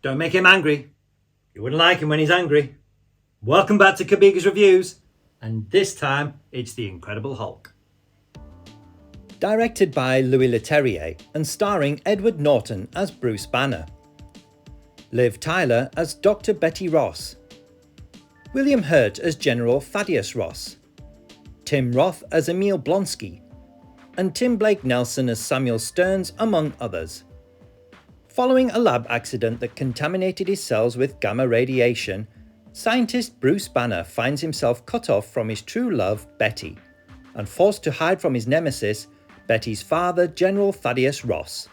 Don't make him angry. You wouldn't like him when he's angry. Welcome back to Kabiga's Reviews, and this time it's The Incredible Hulk. Directed by Louis Leterrier and starring Edward Norton as Bruce Banner, Liv Tyler as Dr. Betty Ross, William Hurt as General Thaddeus Ross, Tim Roth as Emil Blonsky, and Tim Blake Nelson as Samuel Stearns, among others. Following a lab accident that contaminated his cells with gamma radiation, scientist Bruce Banner finds himself cut off from his true love, Betty, and forced to hide from his nemesis, Betty's father, General Thaddeus Ross.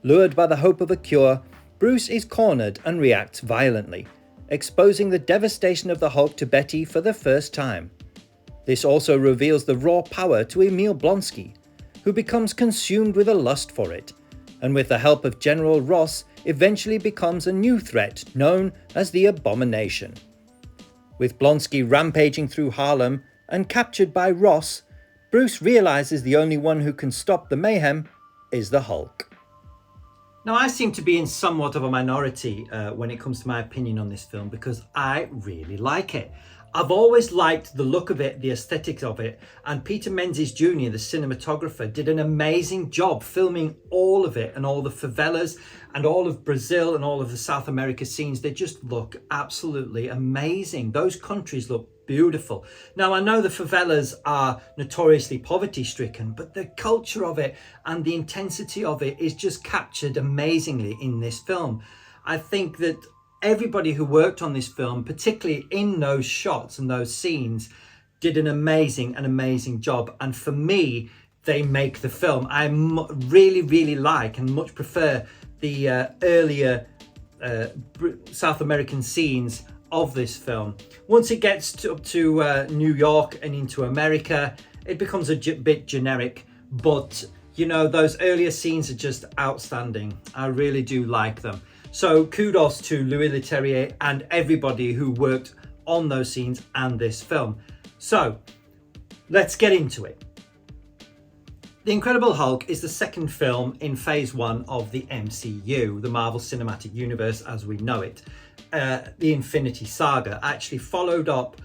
Lured by the hope of a cure, Bruce is cornered and reacts violently, exposing the devastation of the Hulk to Betty for the first time. This also reveals the raw power to Emil Blonsky, who becomes consumed with a lust for it, and with the help of General Ross eventually becomes a new threat known as the Abomination. With Blonsky rampaging through Harlem and captured by Ross, Bruce realizes the only one who can stop the mayhem is the Hulk. Now, I seem to be in somewhat of a minority when it comes to my opinion on this film because I really like it. I've always liked the look of it, the aesthetics of it, and Peter Menzies Jr., the cinematographer, did an amazing job filming all of it and all the favelas and all of Brazil and all of the South America scenes. They just look absolutely amazing. Those countries look beautiful. Now, I know the favelas are notoriously poverty-stricken, but the culture of it and the intensity of it is just captured amazingly in this film. I think that everybody who worked on this film, particularly in those shots and those scenes, did an amazing job. And for me, they make the film. I really like and much prefer the earlier South American scenes of this film. Once it gets up to New York and into America, it becomes a bit generic. But, you know, those earlier scenes are just outstanding. I really do like them. So kudos to Louis Leterrier and everybody who worked on those scenes and this film. So let's get into it. The Incredible Hulk is the second film in phase 1 of the MCU, the Marvel Cinematic Universe as we know it. The Infinity Saga actually followed up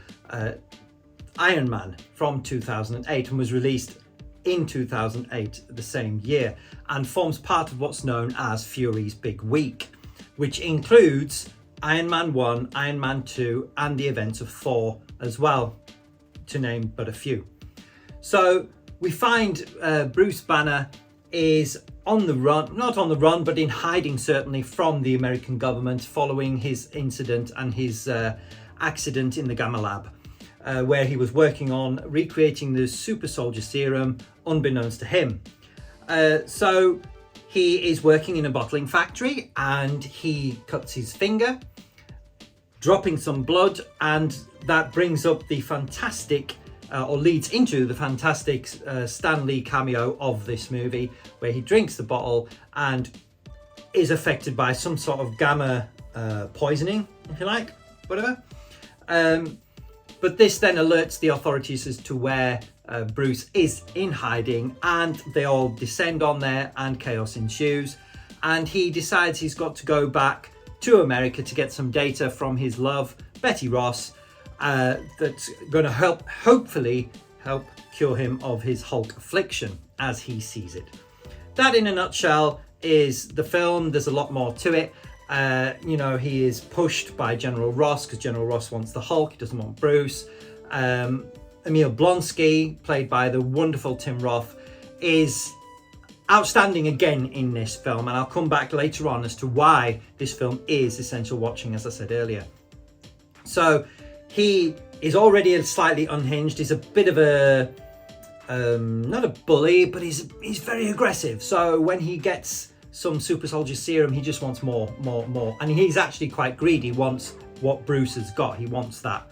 Iron Man from 2008 and was released in 2008, the same year, and forms part of what's known as Fury's Big Week, which includes Iron Man 1, Iron Man 2, and the events of Thor as well, to name but a few. So we find Bruce Banner is on the run, not on the run, but in hiding certainly from the American government following his incident and his accident in the Gamma Lab, where he was working on recreating the super soldier serum unbeknownst to him. So he is working in a bottling factory and he cuts his finger, dropping some blood, and that brings up the fantastic, or leads into the fantastic Stan Lee cameo of this movie, where he drinks the bottle and is affected by some sort of gamma poisoning, if you like, whatever. But this then alerts the authorities as to where Bruce is in hiding, and they all descend on there and chaos ensues, and he decides he's got to go back to America to get some data from his love, Betty Ross, that's going to hopefully help cure him of his Hulk affliction as he sees it. That in a nutshell is the film. There's a lot more to it. You know, he is pushed by General Ross because General Ross wants the Hulk, he doesn't want Bruce. Emil Blonsky, played by the wonderful Tim Roth, is outstanding again in this film, and I'll come back later on as to why this film is essential watching, as I said earlier. So he is already slightly unhinged. He's a bit of a not a bully, but he's very aggressive. So when he gets some super soldier serum, he just wants more, and he's actually quite greedy. He wants what Bruce has got. He wants that,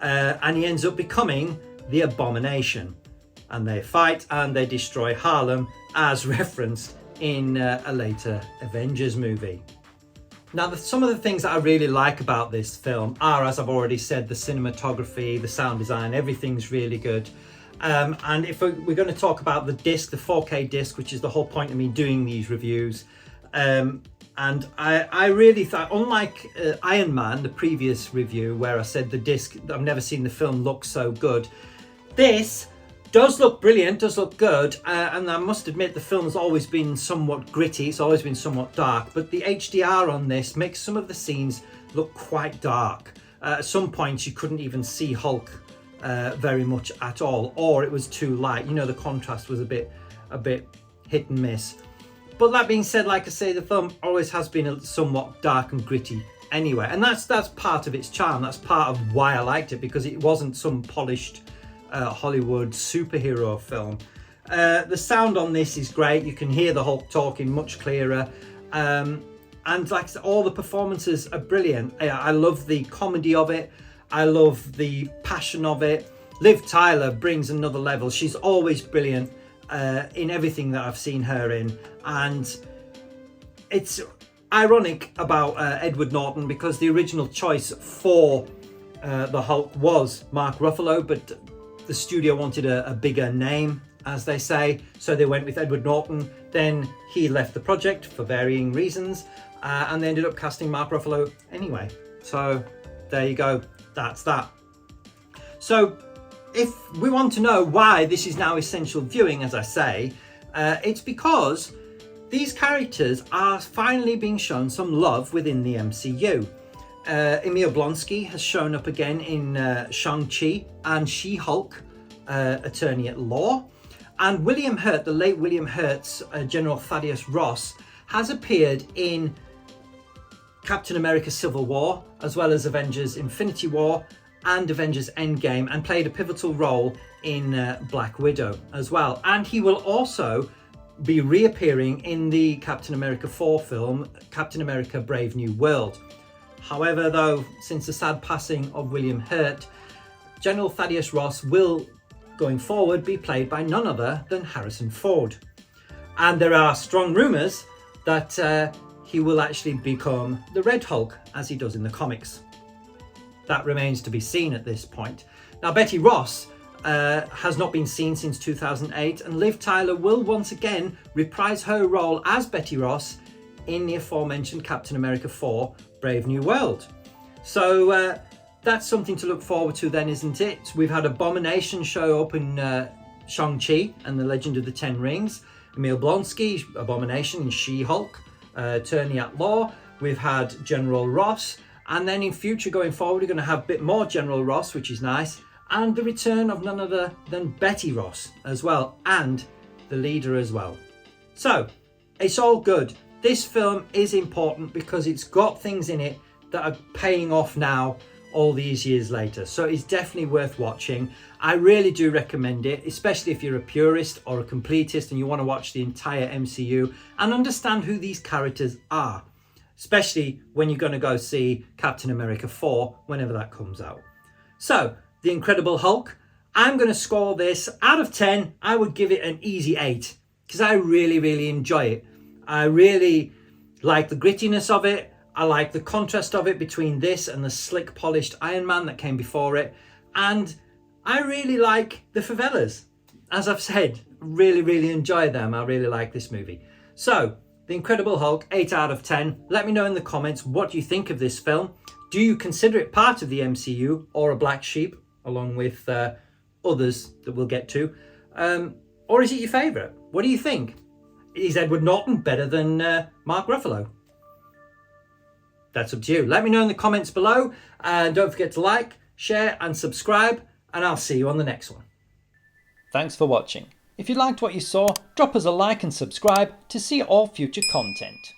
and he ends up becoming the Abomination, and they fight and they destroy Harlem as referenced in a later Avengers movie. Now, some of the things that I really like about this film are, as I've already said, the cinematography, the sound design, everything's really good. And if we're going to talk about the disc, the 4K disc, which is the whole point of me doing these reviews, And I really thought, unlike Iron Man, the previous review where I said the disc, I've never seen the film look so good. This does look brilliant, does look good, and I must admit the film has always been somewhat gritty, it's always been somewhat dark, but the HDR on this makes some of the scenes look quite dark. At some points you couldn't even see Hulk very much at all, or it was too light. You know, the contrast was a bit hit and miss. But that being said, like I say, the film always has been somewhat dark and gritty anyway, and that's part of its charm. That's part of why I liked it, because it wasn't some polished Hollywood superhero film. The sound on this is great. You can hear the Hulk talking much clearer, and like I said, all the performances are brilliant. I love the comedy of it. I love the passion of it. Liv Tyler brings another level. She's always brilliant in everything that I've seen her in, and it's ironic about Edward Norton, because the original choice for the Hulk was Mark Ruffalo, but the studio wanted a bigger name, as they say, so they went with Edward Norton. Then he left the project for varying reasons, and they ended up casting Mark Ruffalo anyway. So there you go, that's that. So if we want to know why this is now essential viewing, as I say, it's because these characters are finally being shown some love within the MCU. Emil Blonsky has shown up again in Shang-Chi and She-Hulk, Attorney at Law. And William Hurt, the late William Hurt's General Thaddeus Ross, has appeared in Captain America Civil War, as well as Avengers Infinity War and Avengers Endgame, and played a pivotal role in Black Widow as well. And he will also be reappearing in the Captain America 4 film, Captain America Brave New World. However, though, since the sad passing of William Hurt, General Thaddeus Ross will, going forward, be played by none other than Harrison Ford. And there are strong rumours that he will actually become the Red Hulk, as he does in the comics. That remains to be seen at this point. Now, Betty Ross has not been seen since 2008, and Liv Tyler will once again reprise her role as Betty Ross in the aforementioned Captain America 4 Brave New World. So that's something to look forward to then, isn't it? We've had Abomination show up in Shang-Chi and the Legend of the Ten Rings. Emil Blonsky, Abomination in She-Hulk, Attorney at Law. We've had General Ross. And then in future, going forward, we're going to have a bit more General Ross, which is nice. And the return of none other than Betty Ross as well, and the leader as well. So, it's all good. This film is important because it's got things in it that are paying off now, all these years later. So it's definitely worth watching. I really do recommend it, especially if you're a purist or a completist and you want to watch the entire MCU and understand who these characters are. Especially when you're going to go see Captain America 4, whenever that comes out. So, The Incredible Hulk, I'm going to score this out of 10. I would give it an easy 8, because I really, really enjoy it. I really like the grittiness of it. I like the contrast of it between this and the slick, polished Iron Man that came before it. And I really like the favelas. As I've said, really, really enjoy them. I really like this movie. So, The Incredible Hulk, 8 out of 10. Let me know in the comments, what do you think of this film? Do you consider it part of the MCU or a black sheep, along with others that we'll get to? Or is it your favourite? What do you think? Is Edward Norton better than Mark Ruffalo? That's up to you. Let me know in the comments below. And don't forget to like, share and subscribe. And I'll see you on the next one. Thanks for watching. If you liked what you saw, drop us a like and subscribe to see all future content.